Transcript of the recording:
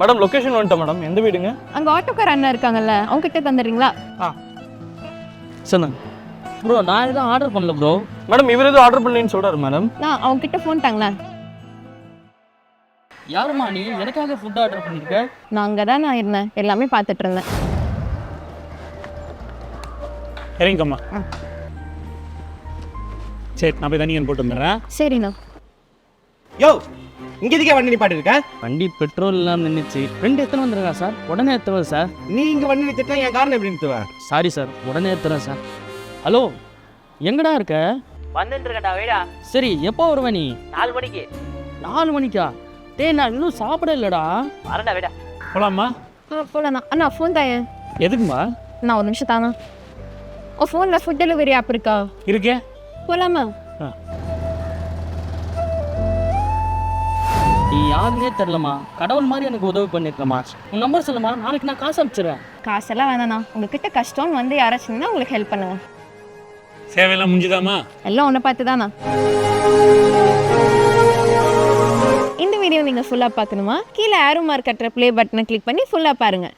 Madam location வந்துட்டோம் madam. எந்த வீடுங்க? அங்கே ஆட்டோக்கார அண்ணா இருக்காங்கல்ல, அவங்க கிட்ட தந்துடுறீங்களா? சொன்னேன் ப்ரோ நான் எதுவும் ஆர்டர் பண்ணல ப்ரோ. மேடம் இவர் எதுவும் ஆர்டர் பண்ணலன்னு சொல்கிறாரு மேடம். நான் அவங்க கிட்ட ஃபோன் தாங்களேன். யாருமா நீ எனக்காக ஃபுட் ஆர்டர் பண்ணியிருக்க? நான் அங்கே தான் நான் இருந்தேன், எல்லாமே பார்த்துட்டு இருந்தேன். இறங்கிக்கம்மா. சரி நான் போய் தனியன் போட்டு வந்துடுறேன். சரிண்ணா. யோ இங்க எதுக்கே வண்டி நிப்பாட்டி இருக்க? வண்டி பெட்ரோல் இல்லாமல் நின்றுச்சு. ஃப்ரெண்டு எத்தனை வந்துருக்கா சார்? உடனே எத்துவேன் சார். நீ இங்க வண்டி நிறுத்திட்டா என் காரணம் எப்படி நிறுத்துவேன்? சாரி சார், உடனே எத்துறேன் சார். ஹலோ எங்கடா இருக்க? வந்துட்டு இருக்கடா வீடா. சரி எப்போ வருவ நீ? 4 மணிக்கு. 4 மணிக்கா? டேய் நான் இன்னும் சாப்பிட இல்லைடா. வரடா வீடா. போலாமா? போகலண்ணா. அண்ணா ஃபோன் தாயேன். எதுக்குமா? நான் ஒரு நிமிஷம் தாங்க. ஓ ஃபோனில் ஃபுட் டெலிவரி ஆப் இருக்கா? இருக்கே. போகலாமா? நீ யாருன்னே தெரிலமா, கடவுள் மாதிரி எனக்கு உதவி பண்ணிருக்கமா. உன் நம்பர் சொல்லுமா, நாளைக்கு நான் காசு அனுப்பிச்சிடுறேன். காசெல்லாம் வேணாண்ணா, உங்ககிட்ட கஷ்டம்னு வந்து யாராச்சுன்னா உங்களுக்கு ஹெல்ப் பண்ணுவேன். சேவையெல்லாம் முடிஞ்சுதாம்மா? எல்லாம் ஒன்றை பார்த்து தானா. இந்த வீடியோ நீங்கள் ஃபுல்லாக பார்க்கணுமா? கீழே ஆரோ மார்க் கட்டுற ப்ளே பட்டனை கிளிக் பண்ணி ஃபுல்லாக பாருங்கள்.